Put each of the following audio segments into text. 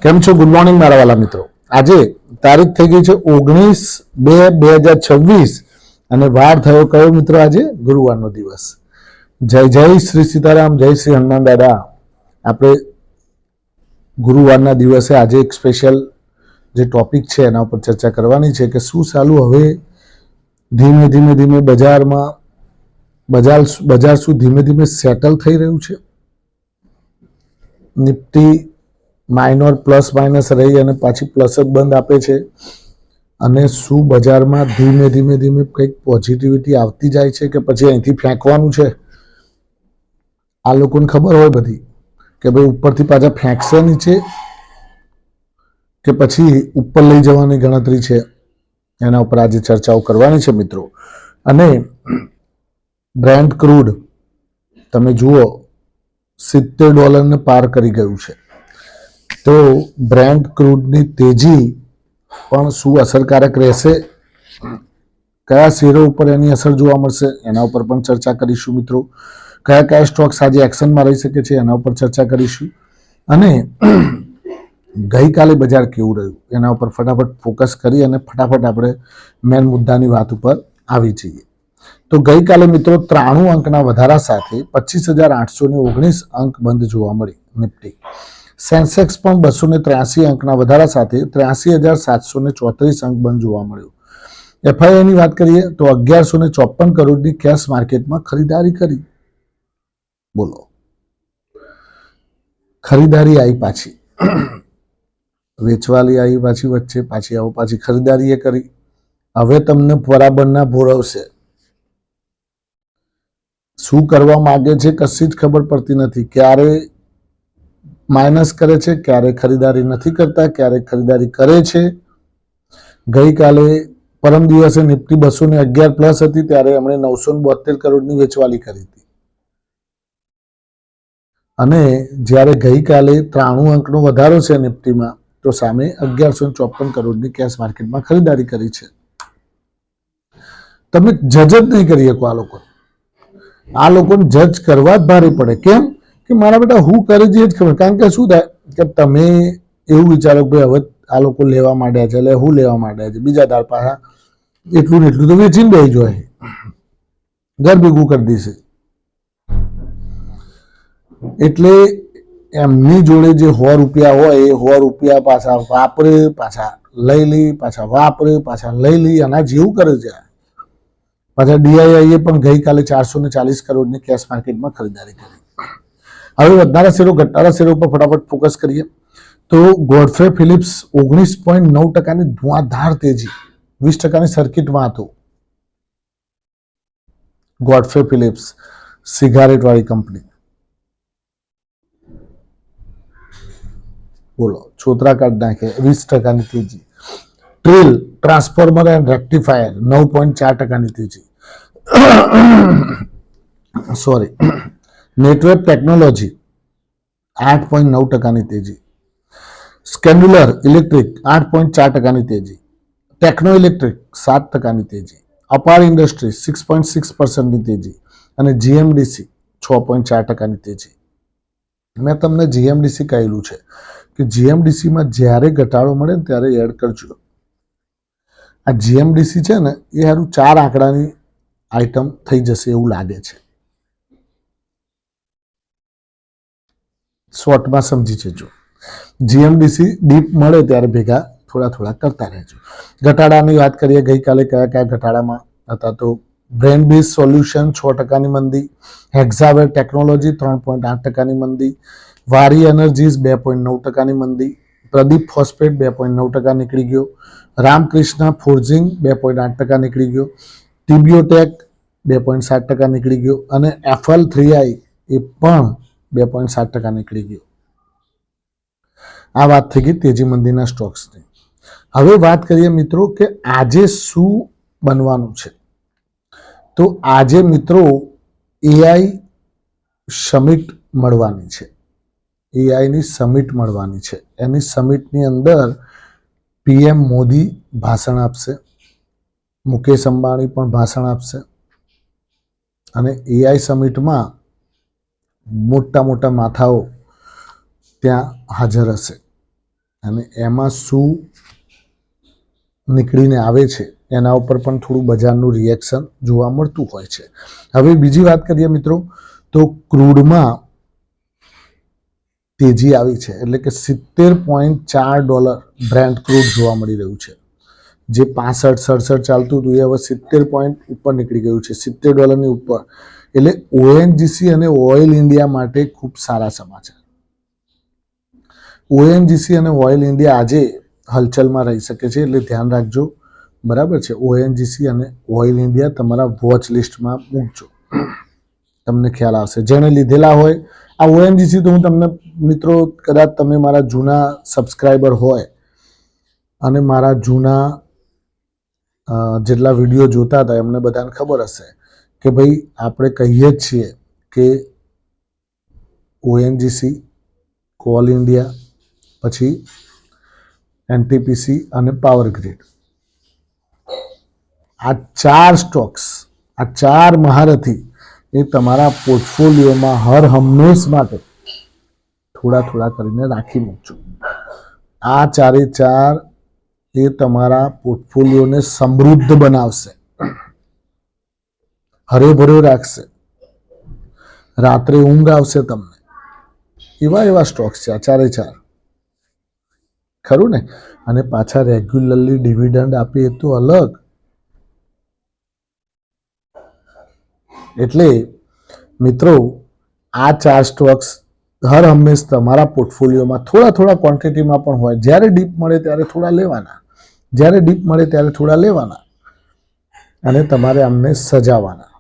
કેમ છો? Good morning મારા વાલા મિત્રો. આજે તારીખ થઈ ગઈ છે 19/2/2026 અને વાર થયો કયો મિત્રો? આજે ગુરુવારનો દિવસ. જય જય શ્રી સીતારામ, જય શ્રી હનુમાન દાદા. આપણે ગુરુવારના દિવસે આજે એક સ્પેશિયલ જે ટોપિક છે એના ઉપર ચર્ચા કરવાની છે કે શું ચાલુ હવે ધીમે ધીમે ધીમે બજારમાં બજાર શું ધીમે ધીમે સેટલ થઈ રહ્યું છે. નિફ્ટી માઇનોર પ્લસ માઇનસ રહી અને પાછી પ્લસ જ બંધ આપે છે અને શું બજારમાં ધીમે ધીમે ધીમે કંઈક પોઝિટિવિટી આવતી જાય છે કે પછી અહીંથી ફેંકવાનું છે. આ લોકોને ખબર હોય બધી કે ભાઈ ઉપરથી પાછા ફેંકશે નીચે કે પછી ઉપર લઈ જવાની ગણતરી છે. એના ઉપર આજે ચર્ચાઓ કરવાની છે મિત્રો. અને બ્રેન્ટ ક્રૂડ તમે જુઓ $70 પાર કરી ગયું છે. તો બ્રેન્ટ ક્રૂડની તેજી પણ શું અસરકારક રહેશે, કયા શેરો ઉપર એની અસર જોવા મળશે એના ઉપર પણ ચર્ચા કરીશું મિત્રો. કયા કયા સ્ટોક્સ આજે એક્શનમાં રહી શકે છે એના ઉપર ચર્ચા કરીશું. અને ગઈકાલે બજાર કેવું રહ્યું એના ઉપર ફટાફટ ફોકસ કરી અને ફટાફટ આપણે મેન મુદ્દાની વાત ઉપર આવી જઈએ. તો ગઈકાલે મિત્રો 93 અંકના વધારા સાથે 25,819 અંક બંધ જોવા મળી નિફ્ટી. સેન્સેક્સ પણ 283 અંકના વધારા સાથે 83,734 અંક બંધ જોવા મળ્યું. એફઆઈઆઈની વાત કરીએ તો 1154 કરોડની કેશ માર્કેટમાં ખરીદારી કરી. બોલો, ખરીદારી આવી પાછી, વેચવાલી આવી પાછી, વચ્ચે પાછી આવો પાછી ખરીદારીએ કરી. હવે તમને બરાબરના ભોળવશે. શું કરવા માંગે છે કશી જ ખબર પડતી નથી. ક્યારે માઇનસ કરે છે, ક્યારે ખરીદારી નથી કરતા, ક્યારે ખરીદારી કરે છે. ગઈકાલે પરમ દિવસે નિફ્ટી 211 પ્લસ હતી ત્યારે એમણે 972 કરોડની વેચવાલી કરી હતી. અને જ્યારે ગઈકાલે 93 અંકનો વધારો છે નિફ્ટીમાં તો સામે 1154 કરોડની કેશ માર્કેટમાં ખરીદારી કરી છે. તમે જજ જ નહીં કરી શકો આ લોકોને જજ કરવા જ ભારે પડે. કેમ કે મારા બેટા હું કરે છે એ જ ખબર. કારણ કે શું થાય કે તમે એવું વિચારો કે હવે આ લોકો લેવા માંડ્યા છે એટલે હું લેવા માંડ્યા છે, બીજા દાળ પાછા એટલું ને એટલું તો વેચીને બેસી જોઈએ, ઘર ભેગું કરી દેશે. એટલે એમની જોડે જે ₹100 હોય એ ₹100 પાછા વાપરે, પાછા લઈ લી, પાછા વાપરે, પાછા લઈ લી. આના જેવું કરે છે. પાછા ડીઆઈઆઈએ પણ ગઈકાલે 440 કરોડની કેશ માર્કેટમાં ખરીદારી કરી. હવે વધનારા શેરો ઘટનારા શેરો ઉપર ફટાફટ ફોકસ કરીએ તો ગોડફ્રે ફિલિપ્સ 19.9%ની ધુઆધાર તેજી, 20%ની સર્કિટમાં હતો. ગોડફ્રે ફિલિપ્સ સિગારેટ વાળી કંપની, બોલો છોતરા કાઢ નાખે, 20%ની તેજી. ટ્રેલ ટ્રાન્સફોર્મર એન્ડ રેક્ટિફાયર 9.4%ની તેજી. સોરી, નેટવર્ક ટેકનોલોજી 8.9%ની તેજી. સ્કેન્ડ્યુલર ઇલેક્ટ્રિક 8.4%ની તેજી. ટેકનો ઇલેક્ટ્રિક 7%ની તેજી. અપાર ઇન્ડસ્ટ્રી 6.6%ની તેજી અને જીએમડીસી 6.4%ની તેજી. મેં તમને જીએમડીસી કહેલું છે કે જીએમડીસીમાં જ્યારે ઘટાડો મળે ને ત્યારે એડ કરજો. આ જીએમડીસી છે ને એ સારું 4 આંકડાની આઈટમ થઈ જશે એવું લાગે છે. શોર્ટમાં સમજી જજો. જીએમડીસી ડીપ મળે ત્યારે ભેગા થોડા થોડા કરતા રહેજો. ઘટાડાની વાત કરીએ, ગઈકાલે કયા કયા ઘટાડામાં હતા તો બ્રેનબીઝ સોલ્યુશન 6%ની મંદી, હેક્ઝાવેર ટેકનોલોજી 3.8%ની મંદી, વારી એનર્જીઝ 2.9%ની મંદી, પ્રદીપ ફોસ્ફેટ 2.9% નીકળી ગયો, રામકૃષ્ણ ફોર્જિંગ 2.8% નીકળી ગયો, ટીબીઓટેક 2.7% નીકળી ગયો અને FL3I એ પણ 2.7% નીકળી ગયો. આ વાત થઈ ગઈ તેજી મંદીના સ્ટોક્સની. હવે વાત કરીએ મિત્રો કે આજે શું બનવાનું છે. તો આજે મિત્રો એઆઈ સમિટ મળવાની છે. એઆઈની સમિટ મળવાની છે. એની સમિટની અંદર પીએમ મોદી ભાષણ આપશે, મુકેશ અંબાણી પણ ભાષણ આપશે અને એઆઈ સમિટમાં મોટા મોટા માથાઓ ત્યાં હાજર હશે અને એમાં શું નીકળીને આવે છે એના ઉપર પણ થોડું બજારનું રિએક્શન જોવા મળતું હોય છે. હવે બીજી વાત કરીએ મિત્રો, તો ક્રૂડમાં તેજી આવી છે, એટલે કે $70.4 બ્રેન્ટ ક્રૂડ જોવા મળી રહ્યું છે. જે 65-67 ચાલતું હતું એ હવે 70 પોઈન્ટ ઉપર નીકળી ગયું છે, $70 ઉપર. એટલે ઓએનજીસી અને ઓઇલ ઇન્ડિયા માટે ખૂબ સારા સમાચાર. ઓએનજીસી અને ઓઇલ ઇન્ડિયા આજે હલચલમાં રહી શકે છે, એટલે ધ્યાન રાખજો. બરાબર છે, ઓએનજીસી અને ઓઇલ ઇન્ડિયા તમારા વોચ લિસ્ટમાં મૂકજો, તમને ખ્યાલ આવશે. જેણે લીધેલા હોય આ ઓએનજીસી, તો હું તમને મિત્રો, કદાચ તમે મારા જૂના સબસ્ક્રાઈબર હોય અને મારા જૂના જેટલા વિડીયો જોતા હતા એમને બધાને ખબર હશે કે ભાઈ આપણે કહીએ જ છીએ કે ઓએનજીસી, કોલ ઇન્ડિયા, પછી એનટીપીસી અને પાવર ગ્રીડ, આ 4 સ્ટોક્સ, આ 4 મહારથી એ તમારા પોર્ટફોલિયોમાં હર હંમેશ માટે થોડા થોડા કરીને રાખી મૂકજો. આ 4 એ તમારા પોર્ટફોલિયોને સમૃદ્ધ બનાવશે, હરેભરો રાખશે, રાત્રે ઊંઘ આવશે તમને. એવા સ્ટોક્સ છે આ 4. ખરું ને? અને પાછા રેગ્યુલરલી ડિવિડન્ડ આપે એ તો અલગ. એટલે મિત્રો, આ 4 સ્ટોક્સ હર હંમેશ તમારા પોર્ટફોલિયોમાં થોડા ક્વોન્ટિટીમાં પણ હોય. જ્યારે ડીપ મળે ત્યારે થોડા લેવાના, જ્યારે ડીપ મળે ત્યારે થોડા લેવાના, અને તમારે અમને સજાવવાના.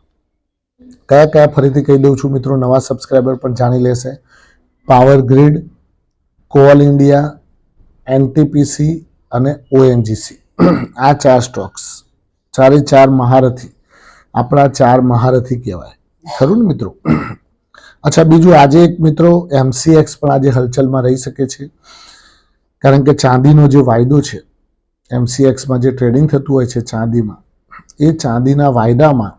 કયા ફરીથી કહી દઉં છું મિત્રો, નવા સબસ્ક્રાઈબર પણ જાણી લેશે. Power grid, call India, NTPC અને ઓએનજીસી, આ 4 સ્ટોક્સ, 4 મહારથી, આપણા 4 મહારથી કહેવાય. ખરું ને મિત્રો? અચ્છા, બીજું આજે એક મિત્રો એમસીએક્સ પણ આજે હલચલમાં રહી શકે છે, કારણ કે ચાંદીનો જે વાયદો છે, એમસીએક્સમાં જે ટ્રેડિંગ થતું હોય છે ચાંદીમાં, એ ચાંદીના વાયદામાં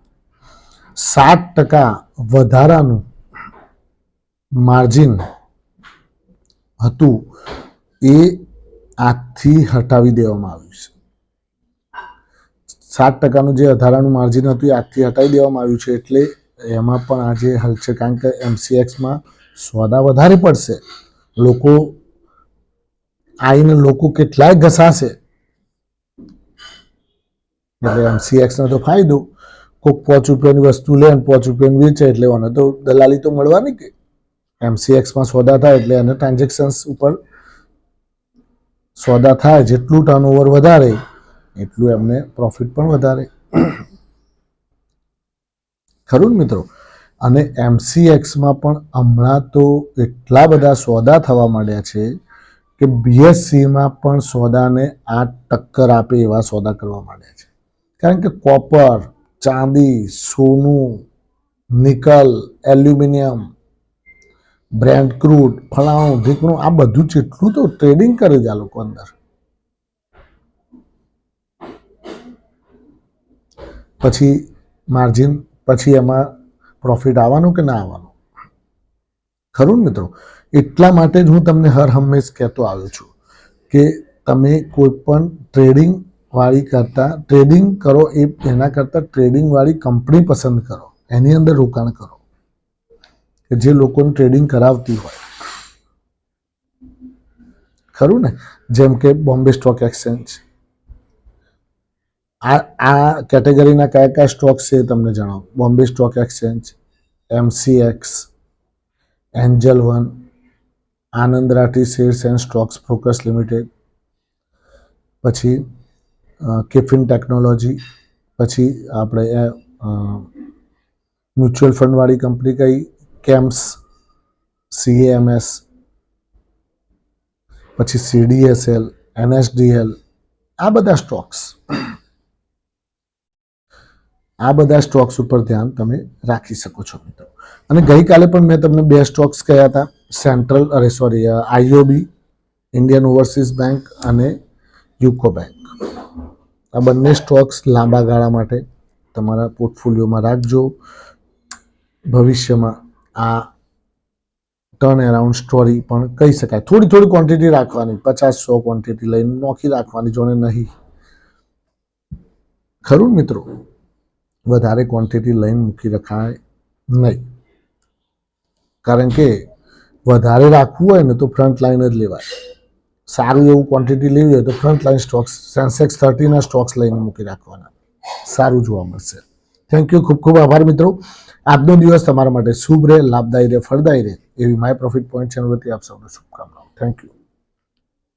7% વધારાનું માર્જિન હતું, એ આજથી હટાવી દેવામાં આવ્યું છે. 7%નું જે વધારાનું માર્જિન હતું એ આજથી હટાવી દેવામાં આવ્યું છે. એટલે એમાં પણ આજે હલચલ, કારણ કે એમસીએક્સમાં સોદા વધારે પડશે, લોકો આવીને કેટલાય ઘસાશે, એટલે એમસીએક્સનો તો ફાયદો. કોઈક ₹5 વસ્તુ લે અને ₹5 વેચે, એટલે એને તો દલાલી તો મળવાની કે. એમસીએક્સમાં સોદા થાય એટલે એને ટ્રાન્ઝેક્શન્સ ઉપર સોદા થાય, જેટલું ટર્નઓવર વધારે એટલું એમને પ્રોફિટ પણ વધારે. ખરું ને મિત્રો? અને એમસીએક્સમાં પણ હમણાં તો એટલા બધા સોદા થવા માંડ્યા છે કે બીએસસીમાં પણ સોદાને આ ટક્કર આપે એવા સોદા કરવા માંડ્યા છે. કારણ કે કોપર, ચાંદી, સોનું, નિકલ, એલ્યુમિનિયમ, બ્રેન્ટ ક્રૂડ, ફલાણું ઢીકણું, આ બધું જેટલું તો ટ્રેડિંગ કરે છે આ લોકો અંદર. પછી માર્જિન, પછી એમાં પ્રોફિટ આવવાનું કે ના આવવાનું? ખરું મિત્રો? એટલા માટે જ હું તમને હર હંમેશ કહેતો આવ્યો છું કે તમે કોઈ પણ ટ્રેડિંગ કરો, એના કરતાં ટ્રેડિંગ વાળી કંપની પસંદ કરો, એની અંદર રોકાણ કરો કે જે લોકોને ટ્રેડિંગ કરાવતી હોય. ખરું ને? જેમ કે બોમ્બે સ્ટોક એક્સચેન્જ. આ કેટેગરીના કયા સ્ટોક્સ છે તમને જણાવો. Bombay stock exchange, MCX, Angel one, Anand Rathi shares and Stokes brokers limited, પછી કેફિન ટેકનોલોજી, પછી આપણે મ્યુચ્યુઅલ ફંડવાળી કંપની કઈ, કેમ્સ, CAMS, પછી CDSL, NSDL, આ બધા સ્ટોક્સ ઉપર ધ્યાન તમે રાખી શકો છો મિત્રો. અને ગઈકાલે પણ મેં તમને 2 સ્ટોક્સ કહ્યા હતા, IOB, ઇન્ડિયન ઓવરસીઝ બેંક અને યુકો બેંક. આ બંને સ્ટોક્સ લાંબા ગાળા માટે તમારા પોર્ટફોલિયોમાં રાખજો. ભવિષ્યમાં આ ટર્ન એરાઉન્ડ સ્ટોરી પણ કહી શકાય. થોડી થોડી ક્વોન્ટિટી રાખવાની, 50-100 ક્વોન્ટિટી લઈને નોખી રાખવાની, જોને નહીં. ખરું મિત્રો, વધારે ક્વોન્ટિટી લઈને મૂકી રખાય નહીં, કારણ કે વધારે રાખવું હોય ને તો ફ્રન્ટ લાઈન જ લેવાય. સારું એવું ક્વોન્ટિટી લેવી હોય તો ફ્રન્ટ લાઈન સ્ટોક્સ, સેન્સેક્સ 30ના સ્ટોક્સ લઈને મૂકી રાખવાના, સારું જોવા મળશે. થેન્ક યુ, ખૂબ ખૂબ આભાર મિત્રો. આજનો દિવસ તમારા માટે શુભ રહે, લાભદાયી રહે, ફળદાયી રહે એવી માય પ્રોફિટ પોઈન્ટ ચેનલ વતી આપ સૌને શુભકામનાઓ. Thank you.